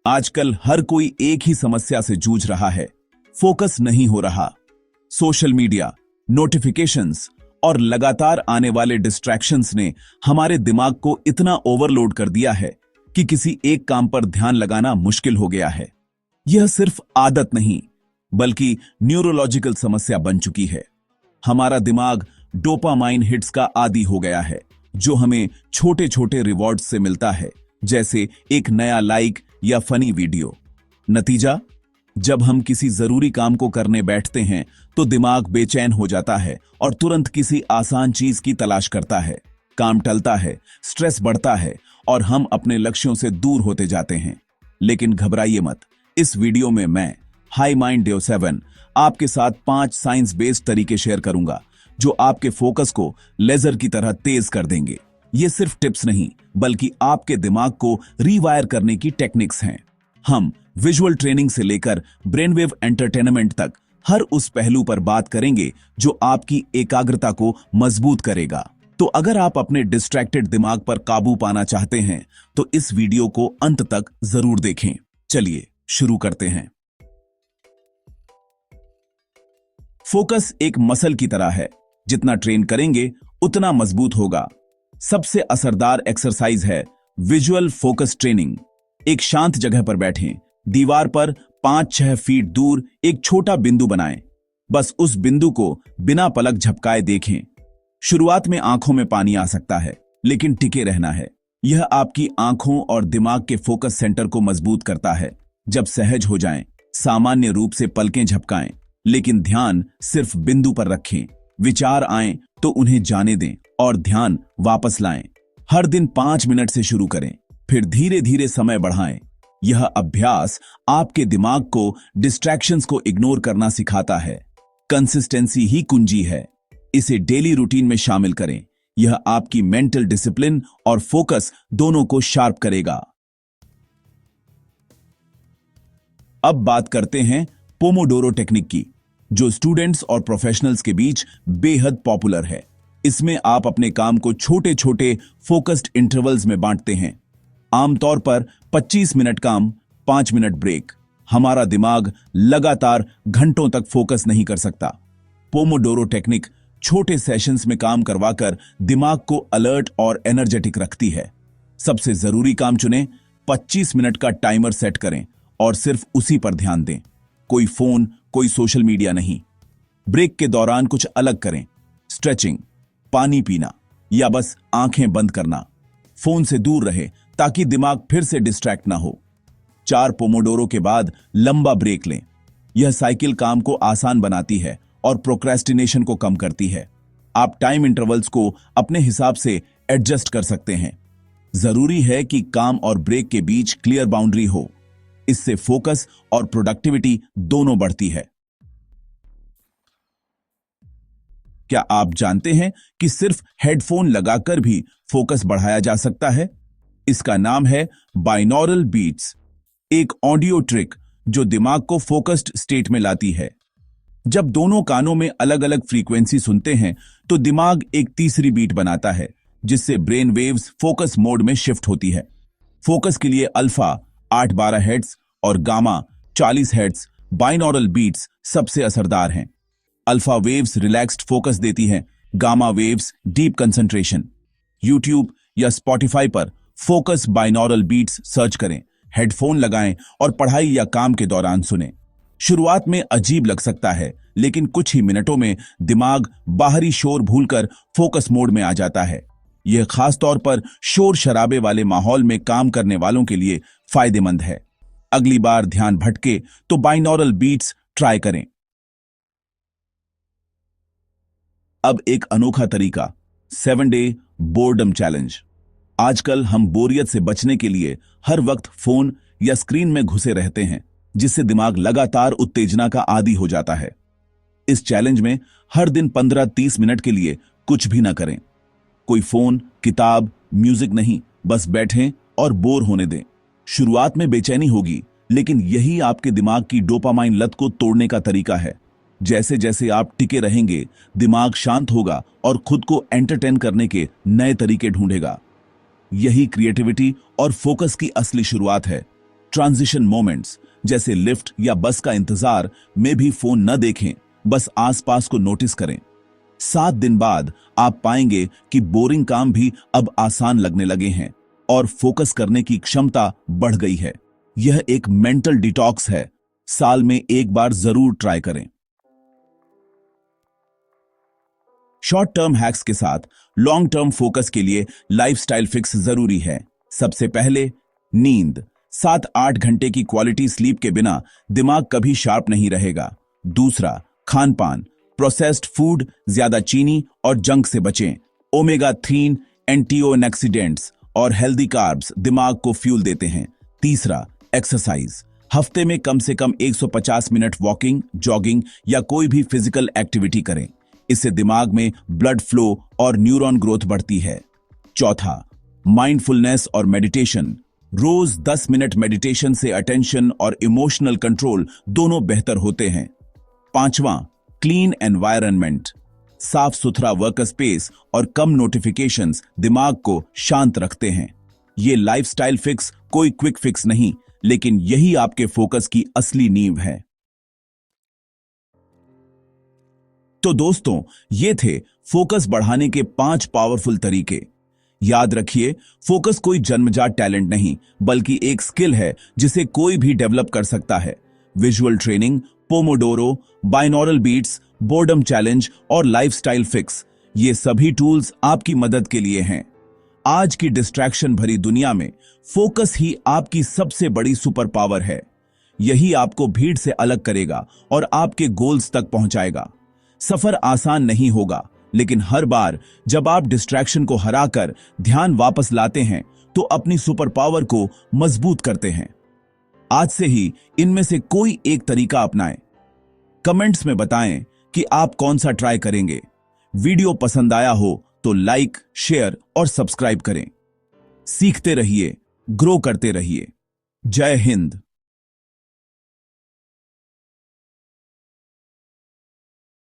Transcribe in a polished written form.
आजकल हर कोई एक ही समस्या से जूझ रहा है, फोकस नहीं हो रहा। सोशल मीडिया, नोटिफिकेशंस और लगातार आने वाले डिस्ट्रैक्शंस ने हमारे दिमाग को इतना ओवरलोड कर दिया है कि किसी एक काम पर ध्यान लगाना मुश्किल हो गया है। यह सिर्फ आदत नहीं, बल्कि न्यूरोलॉजिकल समस्या बन चुकी है। हमारा दिमाग डोपामाइन हिट्स का आदी हो गया है, जो हमें छोटे छोटे रिवॉर्ड्स से मिलता है, जैसे एक नया लाइक या फनी वीडियो। नतीजा, जब हम किसी जरूरी काम को करने बैठते हैं तो दिमाग बेचैन हो जाता है और तुरंत किसी आसान चीज की तलाश करता है। काम टलता है, स्ट्रेस बढ़ता है और हम अपने लक्ष्यों से दूर होते जाते हैं। लेकिन घबराइए मत, इस वीडियो में मैं हाई माइंड डेव 7 आपके साथ 5 साइंस बेस्ड तरीके शेयर करूंगा जो आपके फोकस को लेजर की तरह तेज कर देंगे। ये सिर्फ टिप्स नहीं, बल्कि आपके दिमाग को रीवायर करने की टेक्निक्स हैं। हम विजुअल ट्रेनिंग से लेकर ब्रेनवेव एंटरटेनमेंट तक हर उस पहलू पर बात करेंगे जो आपकी एकाग्रता को मजबूत करेगा। तो अगर आप अपने डिस्ट्रैक्टेड दिमाग पर काबू पाना चाहते हैं तो इस वीडियो को अंत तक जरूर देखें। चलिए शुरू करते हैं। फोकस एक मसल की तरह है, जितना ट्रेन करेंगे उतना मजबूत होगा। सबसे असरदार एक्सरसाइज है विजुअल फोकस ट्रेनिंग। एक शांत जगह पर बैठें, दीवार पर 5-6 फीट दूर एक छोटा बिंदु बनाएं। बस उस बिंदु को बिना पलक झपकाए देखें। शुरुआत में आंखों में पानी आ सकता है, लेकिन टिके रहना है। यह आपकी आंखों और दिमाग के फोकस सेंटर को मजबूत करता है। जब सहज हो जाएं, सामान्य रूप से पलकें झपकाएं, लेकिन ध्यान सिर्फ बिंदु पर रखें। विचार आएं तो उन्हें जाने दें और ध्यान वापस लाएं। हर दिन 5 मिनट से शुरू करें, फिर धीरे धीरे समय बढ़ाएं। यह अभ्यास आपके दिमाग को डिस्ट्रैक्शंस को इग्नोर करना सिखाता है। कंसिस्टेंसी ही कुंजी है। इसे डेली रूटीन में शामिल करें। यह आपकी मेंटल डिसिप्लिन और फोकस दोनों को शार्प करेगा। अब बात करते हैं पोमोडोरो टेक्निक की, जो स्टूडेंट्स और प्रोफेशनल्स के बीच बेहद पॉपुलर है। इसमें आप अपने काम को छोटे छोटे फोकस्ड इंटरवल्स में बांटते हैं। आमतौर पर 25 मिनट काम, 5 मिनट ब्रेक। हमारा दिमाग लगातार घंटों तक फोकस नहीं कर सकता। पोमोडोरो टेक्निक छोटे सेशंस में काम करवाकर दिमाग को अलर्ट और एनर्जेटिक रखती है। सबसे जरूरी काम चुनें, 25 मिनट का टाइमर सेट करें और सिर्फ उसी पर ध्यान दें। कोई फोन, कोई सोशल मीडिया नहीं। ब्रेक के दौरान कुछ अलग करें, स्ट्रेचिंग, पानी पीना या बस आंखें बंद करना। फोन से दूर रहे ताकि दिमाग फिर से डिस्ट्रैक्ट ना हो। 4 पोमोडोरो के बाद लंबा ब्रेक लें। यह साइकिल काम को आसान बनाती है और प्रोक्रेस्टिनेशन को कम करती है। आप टाइम इंटरवल्स को अपने हिसाब से एडजस्ट कर सकते हैं। जरूरी है कि काम और ब्रेक के बीच क्लियर बाउंड्री हो। इससे फोकस और प्रोडक्टिविटी दोनों बढ़ती है। क्या आप जानते हैं कि सिर्फ हेडफोन लगाकर भी फोकस बढ़ाया जा सकता है? इसका नाम है बाइनॉरल बीट्स, एक ऑडियो ट्रिक जो दिमाग को फोकस्ड स्टेट में लाती है। जब दोनों कानों में अलग अलग फ्रीक्वेंसी सुनते हैं तो दिमाग एक तीसरी बीट बनाता है, जिससे ब्रेन वेव्स फोकस मोड में शिफ्ट होती है। फोकस के लिए अल्फा 8-12 हर्ट्ज और गामा 40 हर्ट्ज बाइनॉरल बीट्स सबसे असरदार हैं। अल्फा वेव्स रिलैक्स्ड फोकस देती हैं, gamma waves deep concentration. YouTube या स्पॉटिफाई पर फोकस बाइनॉरल बीट्स सर्च करें, हेडफोन लगाएं और पढ़ाई या काम के दौरान सुनें। शुरुआत में अजीब लग सकता है, लेकिन कुछ ही मिनटों में दिमाग बाहरी शोर भूलकर फोकस मोड में आ जाता है। यह खास तौर पर शोर शराबे वाले माहौल में काम करने वालों के लिए फायदेमंद है। अगली बार ध्यान भटके तो बाइनॉरल बीट्स ट्राई करें। अब एक अनोखा तरीका, 7 डे बोर्डम चैलेंज। आजकल हम बोरियत से बचने के लिए हर वक्त फोन या स्क्रीन में घुसे रहते हैं, जिससे दिमाग लगातार उत्तेजना का आदी हो जाता है। इस चैलेंज में हर दिन 15-30 मिनट के लिए कुछ भी ना करें। कोई फोन, किताब, म्यूजिक नहीं, बस बैठें और बोर होने दें। शुरुआत में बेचैनी होगी, लेकिन यही आपके दिमाग की डोपामाइन लत को तोड़ने का तरीका है। जैसे जैसे आप टिके रहेंगे, दिमाग शांत होगा और खुद को एंटरटेन करने के नए तरीके ढूंढेगा। यही क्रिएटिविटी और फोकस की असली शुरुआत है। ट्रांजिशन मोमेंट्स जैसे लिफ्ट या बस का इंतजार में भी फोन न देखें, बस आसपास को नोटिस करें। 7 दिन बाद आप पाएंगे कि बोरिंग काम भी अब आसान लगने लगे हैं और फोकस करने की क्षमता बढ़ गई है। यह एक मेंटल डिटॉक्स है, साल में एक बार जरूर ट्राई करें। शॉर्ट टर्म हैक्स के साथ लॉन्ग टर्म फोकस के लिए लाइफस्टाइल फिक्स जरूरी है। सबसे पहले नींद। 7-8 घंटे की क्वालिटी स्लीप के बिना दिमाग कभी शार्प नहीं रहेगा। दूसरा, खान पान। प्रोसेस्ड फूड, ज्यादा चीनी और जंक से बचें। ओमेगा 3 एंटीऑक्सीडेंट्स और हेल्दी कार्ब्स दिमाग को फ्यूल देते हैं। तीसरा, एक्सरसाइज। हफ्ते में कम से कम 150 मिनट वॉकिंग, जॉगिंग या कोई भी फिजिकल एक्टिविटी करें। इससे दिमाग में ब्लड फ्लो और न्यूरॉन ग्रोथ बढ़ती है। चौथा, माइंडफुलनेस और मेडिटेशन। रोज 10 मिनट मेडिटेशन से अटेंशन और इमोशनल कंट्रोल दोनों बेहतर होते हैं। पांचवां, क्लीन एनवायरनमेंट। साफ सुथरा वर्क स्पेस और कम नोटिफिकेशंस दिमाग को शांत रखते हैं। ये लाइफस्टाइल फिक्स कोई क्विक फिक्स नहीं, लेकिन यही आपके फोकस की असली नींव है। तो दोस्तों, ये थे फोकस बढ़ाने के 5 पावरफुल तरीके। याद रखिए, फोकस कोई जन्मजात टैलेंट नहीं, बल्कि एक स्किल है जिसे कोई भी डेवलप कर सकता है। Visual training, pomodoro, binaural beats, boredom challenge और लाइफस्टाइल फिक्स, ये सभी टूल्स आपकी मदद के लिए हैं। आज की डिस्ट्रैक्शन भरी दुनिया में फोकस ही आपकी सबसे बड़ी सुपर पावर है। यही आपको भीड़ से अलग करेगा और आपके गोल्स तक पहुंचाएगा। सफर आसान नहीं होगा, लेकिन हर बार जब आप डिस्ट्रैक्शन को हराकर ध्यान वापस लाते हैं तो अपनी सुपर पावर को मजबूत करते हैं। आज से ही इनमें से कोई एक तरीका अपनाएं। कमेंट्स में बताएं कि आप कौन सा ट्राई करेंगे। वीडियो पसंद आया हो तो लाइक, शेयर और सब्सक्राइब करें। सीखते रहिए, ग्रो करते रहिए। जय हिंद।